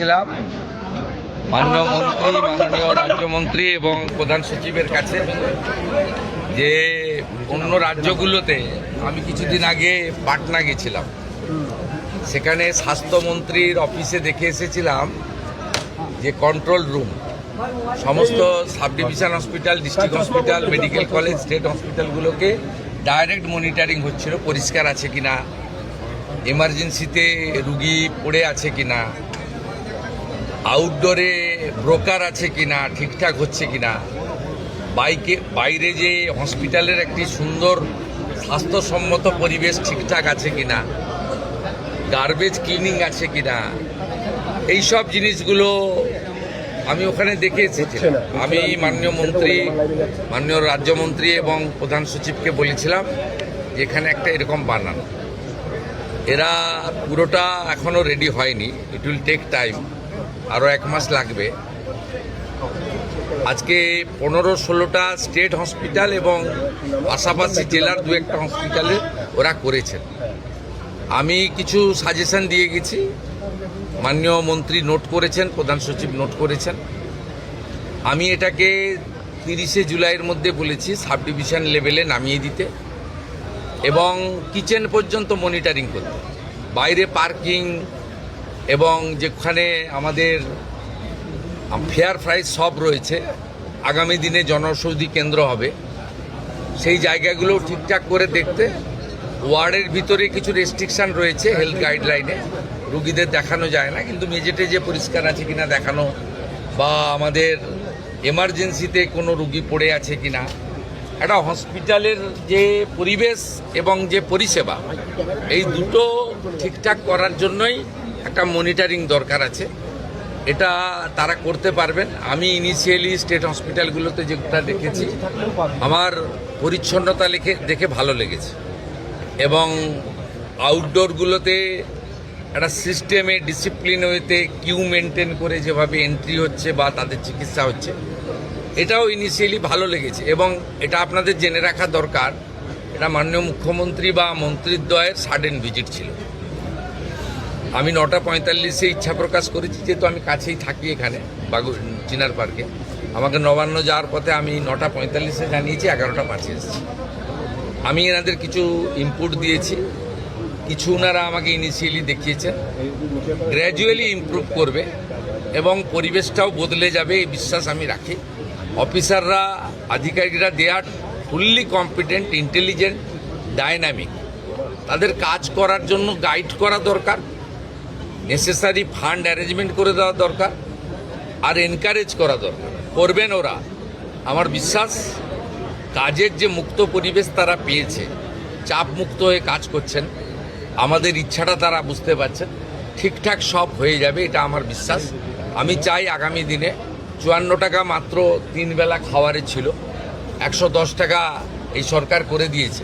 গেছিলাম মাননীয় রাজ্যমন্ত্রী এবং প্রধান সচিবের কাছে যে অন্য রাজ্যগুলোতে আমি কিছুদিন আগে পাটনা গেছিলাম, সেখানে স্বাস্থ্যমন্ত্রীর অফিসে দেখে এসেছিলাম যে কন্ট্রোল রুম সমস্ত sub division hospital, district hospital, medical college, state হসপিটালগুলোকে ডাইরেক্ট মনিটরিং হচ্ছিল, পরিষ্কার আছে কিনা, এমার্জেন্সিতে রুগী পড়ে আছে কিনা, আউটডোরে ব্রোকার আছে কিনা, ঠিকঠাক হচ্ছে কিনা, বাইরে যে হসপিটালের একটি সুন্দর স্বাস্থ্যসম্মত পরিবেশ ঠিকঠাক আছে কিনা, গার্বেজ ক্লিনিং আছে কিনা, এইসব জিনিসগুলো আমি ওখানে দেখে এসেছি। আমি মাননীয় রাজ্যমন্ত্রী এবং প্রধান সচিবকে বলেছিলাম যে এখানে একটা এরকম বানান, এরা পুরোটা এখনও রেডি হয়নি, ইট উইল টেক টাইম, আরও 1 মাস লাগবে। আজকে 15-16টা স্টেট হসপিটাল এবং পাশাপাশি জেলার 2-1টা হসপিটালে ওরা করেছেন। আমি কিছু সাজেশন দিয়ে গেছি, মাননীয় মন্ত্রী নোট করেছেন, প্রধান সচিব নোট করেছেন। আমি এটাকে 30শে জুলাইয়ের মধ্যে বলেছি সাব ডিভিশন লেভেলে নামিয়ে দিতে এবং কিচেন পর্যন্ত মনিটরিং করতে, বাইরে পার্কিং এবং যেখানে আমাদের ফেয়ার প্রাইস সব রয়েছে, আগামী দিনে জনঔষধি কেন্দ্র হবে, সেই জায়গাগুলো ঠিকঠাক করে দেখতে। ওয়ার্ডের ভিতরে কিছু রেস্ট্রিকশান রয়েছে হেলথ গাইডলাইনে, রুগীদের দেখানো যায় না, কিন্তু মেঝেটে যে পরিষ্কার আছে কিনা দেখানো, বা আমাদের এমার্জেন্সিতে কোনো রুগী পড়ে আছে কিনা, একটা হসপিটালের যে পরিবেশ এবং যে পরিষেবা, এই দুটো ঠিকঠাক করার জন্যই একটা মনিটরিং দরকার আছে। এটা তারা করতে পারবেন। আমি ইনিশিয়ালি স্টেট হসপিটালগুলোতে যেটা দেখেছি, আমার পরিচ্ছন্নতা দেখে ভালো লেগেছে এবং আউটডোরগুলোতে একটা সিস্টেমে ডিসিপ্লিন ওয়েতে কিউ মেনটেন করে যেভাবে এন্ট্রি হচ্ছে বা তাদের চিকিৎসা হচ্ছে, এটাও ইনিশিয়ালি ভালো লেগেছে। এবং এটা আপনাদের জেনে রাখা দরকার, এটা মাননীয় মুখ্যমন্ত্রী বা মন্ত্রীদ্বয়ের সাডেন ভিজিট ছিল। আমি 9:45-এ ইচ্ছা প্রকাশ করেছি, যেহেতু আমি কাছেই থাকি এখানে চিনার পার্কে, আমাকে নবান্ন যাওয়ার পথে আমি 9:45-এ জানিয়েছি, 11:05 এসেছি। আমি এনাদের কিছু ইনপুট দিয়েছি, কিছু ওনারা আমাকে ইনিশিয়ালি দেখিয়েছেন, গ্র্যাজুয়ালি ইমপ্রুভ করবে এবং পরিবেশটাও বদলে যাবে এই বিশ্বাস আমি রাখি। অফিসাররা, আধিকারিকরা দে আর ফুললি কম্পিটেন্ট, ইন্টেলিজেন্ট, ডাইনামিক। তাদের কাজ করার জন্য গাইড করা দরকার, নেসেসারি ফান্ড অ্যারেঞ্জমেন্ট করে দেওয়া দরকার, আর এনকারেজ করা দরকার। করবেন ওরা, আমার বিশ্বাস। কাজের যে মুক্ত পরিবেশ তারা পেয়েছে, চাপ মুক্ত হয়ে কাজ করছেন, আমাদের ইচ্ছাটা তারা বুঝতে পারছেন, ঠিকঠাক সব হয়ে যাবে, এটা আমার বিশ্বাস। আমি চাই আগামী দিনে 54 টাকা মাত্র 3 বেলা খাওয়ারে ছিল, 110 টাকা এই সরকার করে দিয়েছে।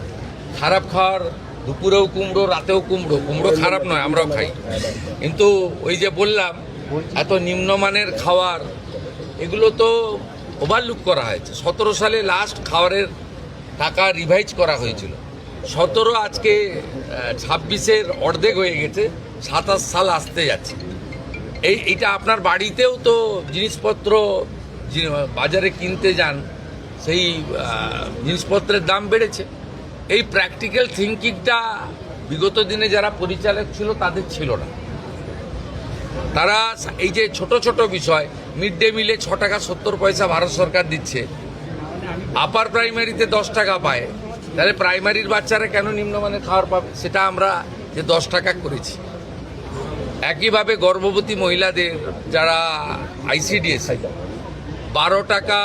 খারাপ খাওয়ার, দুপুরেও কুমড়ো, রাতেও কুমড়ো, কুমড়ো খারাপ নয়, আমরাও খাই, কিন্তু ওই যে বললাম এত নিম্নমানের খাওয়ার, এগুলো তো ওভারলুক করা হয়েছে। 17 সালে লাস্ট খাওয়ারের টাকা রিভাইজ করা হয়েছিল, 17 আজকে 26-এর অর্ধেক হয়ে গেছে, 27 সাল আসতে যাচ্ছে। এইটা আপনার বাড়িতেও তো জিনিসপত্র বাজারে কিনতে যান, সেই জিনিসপত্রের দাম বেড়েছে। এই প্র্যাকটিক্যাল থিঙ্কিংটা বিগত দিনে যারা পরিচালক ছিল তাদের ছিল না। তারা এই যে ছোট ছোট বিষয়, মিড ডে মিলে 6 টাকা 70 পয়সা ভারত সরকার দিচ্ছে, আপার প্রাইমারিতে 10 টাকা পায়, তাহলে প্রাইমারির বাচ্চারা কেন নিম্নমানের খাবার পাবে? সেটা আমরা যে 10 টাকা করেছি। একইভাবে গর্ভবতী মহিলাদের যারা আইসিডিএস 12 টাকা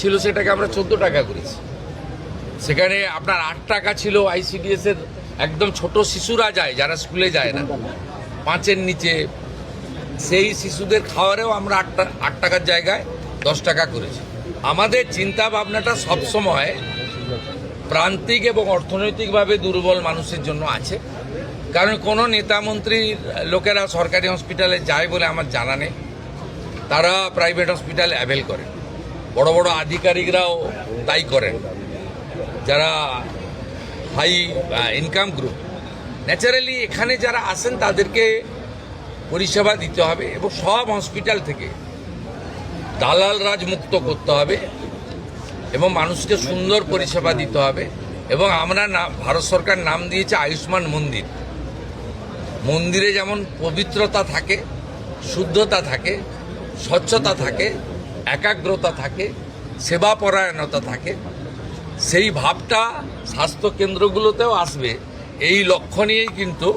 ছিল, সেটাকে আমরা 14 টাকা করেছি। সেখানে আপনার 8 টাকা ছিল আইসিডিএসের, একদম ছোট শিশুরা যায় যারা স্কুলে যায় না, 5-এর নিচে, সেই শিশুদের খাওয়ারেও আমরা 8 টাকার জায়গায় 10 টাকা করেছি। আমাদের চিন্তা ভাবনাটা সবসময় প্রান্তিক এবং অর্থনৈতিকভাবে দুর্বল মানুষের জন্য আছে। কারণ কোনো নেতা মন্ত্রীর লোকেরা সরকারি হসপিটালে যায় বলে আমার জানা নেই, তারা প্রাইভেট হসপিটাল অ্যাভেল করে, বড় বড় আধিকারিকরাও তাই করেন, যারা হাই ইনকাম গ্রুপ। ন্যাচারালি এখানে যারা আসেন তাদেরকে পরিষেবা দিতে হবে এবং সব হসপিটাল থেকে দালাল রাজ মুক্ত করতে হবে এবং মানুষকে সুন্দর পরিষেবা দিতে হবে। এবং আমরা ভারত সরকার নাম দিয়েছে আয়ুষ্মান মন্দির। মন্দিরে যেমন পবিত্রতা থাকে, শুদ্ধতা থাকে, স্বচ্ছতা থাকে, একাগ্রতা থাকে, সেবাপরায়ণতা থাকে, সেই ভাবটা স্বাস্থ্য কেন্দ্রগুলোতেও আসবে। এই লক্ষ্য নিয়েই কিন্তু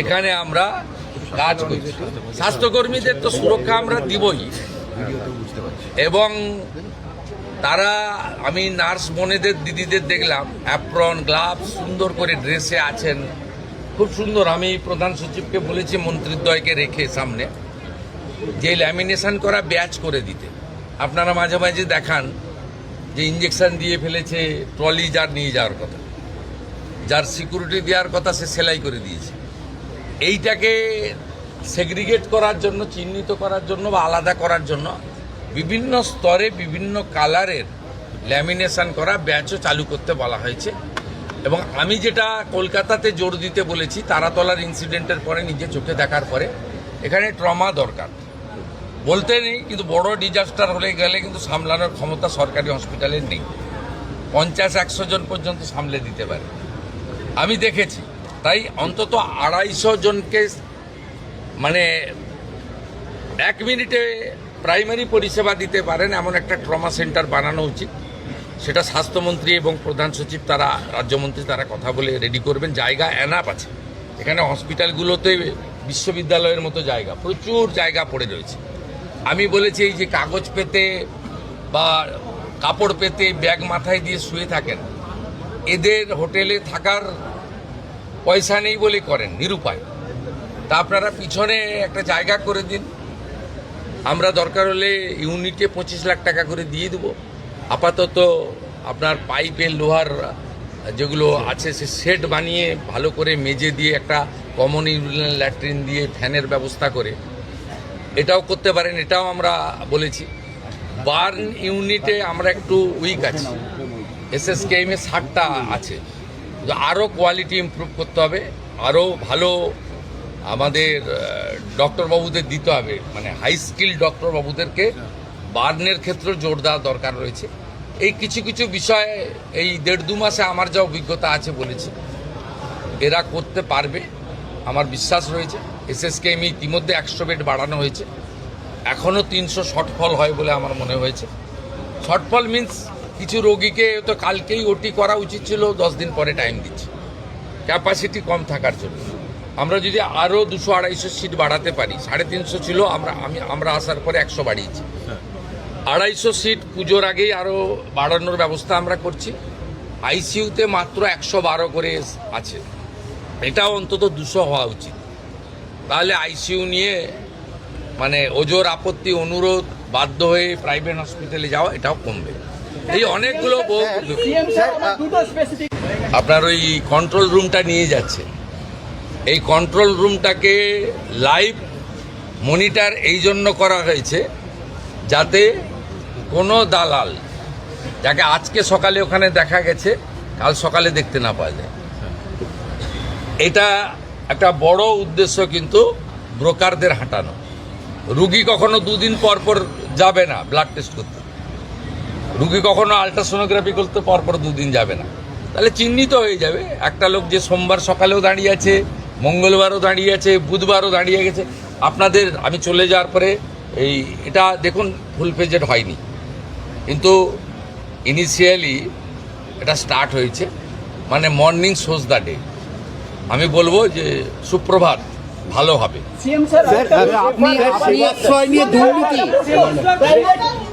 এখানে আমরা কাজ করছি। স্বাস্থ্যকর্মীদের তো সুরক্ষা আমরা দিবই, এবং তারা, আমি নার্স বোনেদের দিদিদের দেখলাম অ্যাপ্রন গ্লাভস সুন্দর করে ড্রেসে আছেন, খুব সুন্দর। আমি প্রধান সচিবকে বলেছি মন্ত্রীদ্বয়কে রেখে সামনে যে ল্যামিনেশন করা ব্যাচ করে দিতে। আপনারা মাঝে মাঝে দেখান যে ইঞ্জেকশন দিয়ে ফেলেছে, ট্রলি যার নিয়ে যাওয়ার কথা, যার সিকিউরিটি দেওয়ার কথা সে সেলাই করে দিয়েছে। এইটাকে সেগ্রিগেট করার জন্য, চিহ্নিত করার জন্য বা আলাদা করার জন্য বিভিন্ন স্তরে বিভিন্ন কালারের ল্যামিনেশন করা ব্যাচও চালু করতে বলা হয়েছে। এবং আমি যেটা কলকাতাতে জোর দিতে বলেছি, তারাতলার ইনসিডেন্টের পরে নিজে চোখে দেখার পরে, এখানে ট্রমা দরকার বলতে নেই, কিন্তু বড় ডিজাস্টার হলে গেলে কিন্তু সামলানোর ক্ষমতা সরকারি হসপিটালের নেই। 50-100 জন পর্যন্ত সামলে দিতে পারে, আমি দেখেছি। তাই অন্তত 250 জনকে মানে 1 মিনিটে প্রাইমারি পরিষেবা দিতে পারেন এমন একটা ট্রমা সেন্টার বানানো উচিত। সেটা স্বাস্থ্যমন্ত্রী এবং প্রধান সচিব, তারা রাজ্যমন্ত্রী, তারা কথা বলে রেডি করবেন। জায়গা এনাফ আছে এখানে, হসপিটালগুলোতে বিশ্ববিদ্যালয়ের মতো জায়গা, প্রচুর জায়গা পড়ে রয়েছে। আমি বলেছি এই যে কাগজ পেতে বা কাপড় পেতে ব্যাগ মাথায় দিয়ে শুয়ে থাকেন, এদের হোটেলে থাকার পয়সা নেই বলে করেন, নিরুপায়। তা আপনারা পিছনে একটা জায়গা করে দিন, আমরা দরকার হলে ইউনিটে 25 লাখ টাকা করে দিয়ে দেবো। আপাতত আপনার পাইপের লোহার যেগুলো আছে সে সেট বানিয়ে ভালো করে মেজে দিয়ে একটা কমন ইউরিনাল ল্যাট্রিন দিয়ে ফ্যানের ব্যবস্থা করে এটাও করতে পারেন, এটাও আমরা বলেছি। বার্ন ইউনিটে আমরা একটু উইক আছি, এসএসকেএমে 60টা আছে, আরও কোয়ালিটি ইমপ্রুভ করতে হবে, আরও ভালো আমাদের ডক্টরবাবুদের দিতে হবে, মানে হাই স্কিল ডক্টরবাবুদেরকে বার্নের ক্ষেত্রে জোর দেওয়া দরকার রয়েছে। এই কিছু কিছু বিষয়ে এই 1.5-2 মাসে আমার যা অভিজ্ঞতা আছে বলেছি, এরা করতে পারবে, আমার বিশ্বাস রয়েছে। এসএসকেএম ইতিমধ্যে 100 বেড বাড়ানো হয়েছে, এখনও 300 শর্টফল হয় বলে আমার মনে হয়েছে। শর্টফল মিন্স কিছু রোগীকে তো কালকেই ওটি করা উচিত ছিল, 10 দিন পরে টাইম দিচ্ছে ক্যাপাসিটি কম থাকার জন্য। আমরা যদি আরও 200-250 সিট বাড়াতে পারি, 350 ছিল, আমরা আসার পরে 100 বাড়িয়েছি, 250 সিট পুজোর আগেই আরও বাড়ানোর ব্যবস্থা আমরা করছি। আইসিইউতে মাত্র 112 করে আছে, এটাও অন্তত 200 হওয়া উচিত। তাহলে আইসিইউ নিয়ে মানে ওজোর আপত্তি, অনুরোধ, বাধ্য হয়ে প্রাইভেট হসপিটালে যাওয়া, এটাও কমবে। এই অনেকগুলো আপনার ওই কন্ট্রোল রুমটা নিয়ে যাচ্ছে, এই কন্ট্রোল রুমটাকে লাইভ মনিটর এই জন্য করা হয়েছে যাতে কোনো দালাল, যাকে আজকে সকালে ওখানে দেখা গেছে, কাল সকালে দেখতে না পাওয়া যায়। এটা একটা বড় উদ্দেশ্য, কিন্তু ব্রোকারদের হাঁটানো। রুগী কখনো 2 দিন পর পর যাবে না ব্লাড টেস্ট করতে, রুগী কখনো আলট্রাসোনোগ্রাফি করতে পরপর 2 দিন যাবে না, তাহলে চিহ্নিত হয়ে যাবে একটা লোক যে সোমবার সকালেও দাঁড়িয়ে আছে, মঙ্গলবারও দাঁড়িয়ে আছে, বুধবারও দাঁড়িয়ে গেছে। আপনাদের আমি চলে যাওয়ার পরে এটা দেখুন ফুল পেজেড হয়নি, কিন্তু ইনিশিয়ালি এটা স্টার্ট হয়েছে, মানে মর্নিং শোজ দ্য ডে। আমি বলবো যে সুপ্রভাত, ভালো হবে।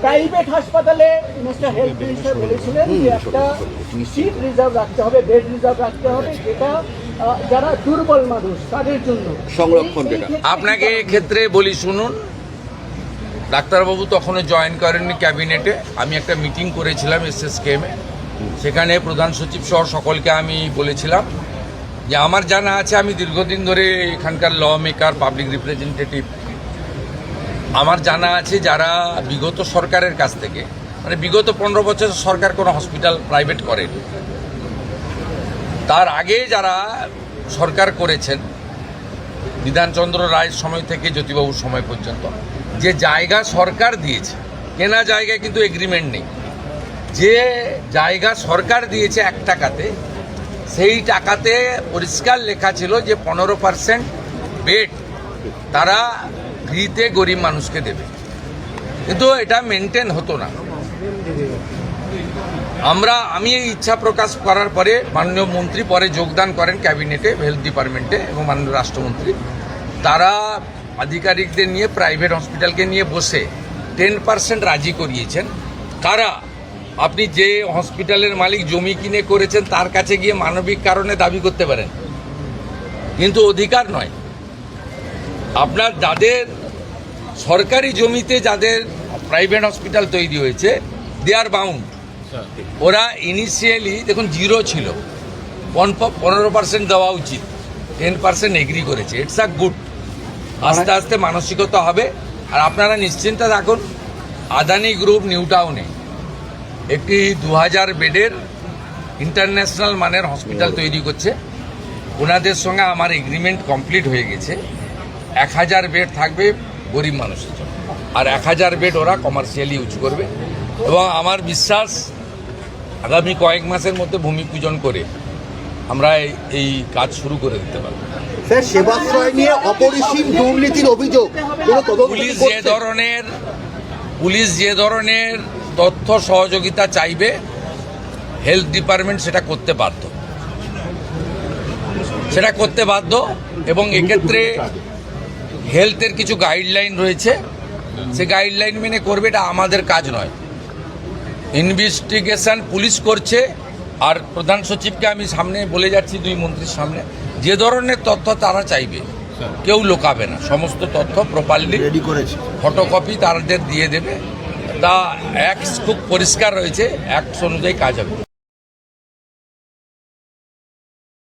প্রাইভেট হাসপাতালে মিস্টার হেলথ মিনিস্টার বলেছিলেন যে একটা সিট রিজার্ভ রাখতে হবে, বেড রিজার্ভ রাখতে হবে, যেটা যারা দুর্বল মানুষ তাদের জন্য সংরক্ষণ। আপনাকে ক্ষেত্রে বলি শুনুন, ডাক্তারবাবু তখনও জয়েন করেননি ক্যাবিনেটে। আমি একটা মিটিং করেছিলাম এসএসকেএমে, সেখানে প্রধান সচিব সহ সকলকে আমি বলেছিলাম যে আমার জানা আছে, আমি দীর্ঘদিন ধরে এখানকার ল মেকার, পাবলিক রিপ্রেজেন্টেটিভ, আমার জানা আছে যারা বিগত সরকারের কাছ থেকে, মানে বিগত 15 বছর সরকার কোনো হসপিটাল প্রাইভেট করেনি, তার আগে যারা সরকার করেছেন বিধানচন্দ্র রায়ের সময় থেকে জ্যোতিবাবুর সময় পর্যন্ত যে জায়গা সরকার দিয়েছে, কেনা জায়গায় কিন্তু এগ্রিমেন্ট নেই, যে জায়গা সরকার দিয়েছে 1 টাকাতে, সেই টাকাতে পরিষ্কার লেখা ছিল যে 15% বেড তারা ফ্রিতে গরিব মানুষকে দেবে, কিন্তু এটা মেনটেন হতো না। আমি এই ইচ্ছা প্রকাশ করার পরে মাননীয় মন্ত্রী পরে যোগদান করেন ক্যাবিনেটে, হেলথ ডিপার্টমেন্টে, এবং মাননীয় রাষ্ট্রমন্ত্রী তারা আধিকারিকদের নিয়ে প্রাইভেট হসপিটালকে নিয়ে বসে 10% রাজি করিয়েছেন। কারা? আপনি যে হসপিটালের মালিক জমি কিনে করেছেন তার কাছে গিয়ে মানবিক কারণে দাবি করতে পারেন, কিন্তু অধিকার নয়। আপনার যাদের সরকারি জমিতে যাদের প্রাইভেট হসপিটাল তৈরি হয়েছে, দে আর বাউন্ড। ওরা ইনিশিয়ালি দেখুন 0 ছিল, 15% দেওয়া উচিত, 10% এগ্রি করেছে। It's a good. আস্তে আস্তে মানসিকতা হবে। আর আপনারা নিশ্চিন্তে থাকুন, আদানি গ্রুপ নিউ টাউনে একটি 2000 বেডের ইন্টারন্যাশনাল মানের হসপিটাল তৈরি করছে। ওনাদের সঙ্গে আমার এগ্রিমেন্ট কমপ্লিট হয়ে গেছে। 1000 বেড থাকবে গরিব মানুষের জন্য, আর 1000 বেড ওরা কমার্শিয়ালি ইউজ করবে। এবং আমার বিশ্বাস আগামী কয়েক মাসের মধ্যে ভূমি পূজন করে আমরা এই কাজ শুরু করে দিতে পারব। স্যার, সেবাশ্রয় নিয়ে অপরিসীম দুর্নীতির অভিযোগ, কোনো তদন্ত পুলিশ যে ধরনের তথ্য সহযোগিতা চাইবে, হেলথ ডিপার্টমেন্ট সেটা করতে বাধ্য। এবং এক্ষেত্রে হেলথের কিছু গাইডলাইন রয়েছে, সে গাইডলাইন মেনে করবে। এটা আমাদের কাজ নয়। ইনভেস্টিগেশন পুলিশ করছে। আর প্রধান সচিবকে আমি সামনে বলে যাচ্ছি, 2 মন্ত্রীর সামনে, যে ধরনের তথ্য তারা চাইবে কেউ লোকাবে না, সমস্ত তথ্য প্রপারলি রেডি করেছে, ফটোকপি তাদের দিয়ে দেবে। তা খুব পরিষ্কার রয়েছে, অ্যাক্ট অনুযায়ী কাজ হবে।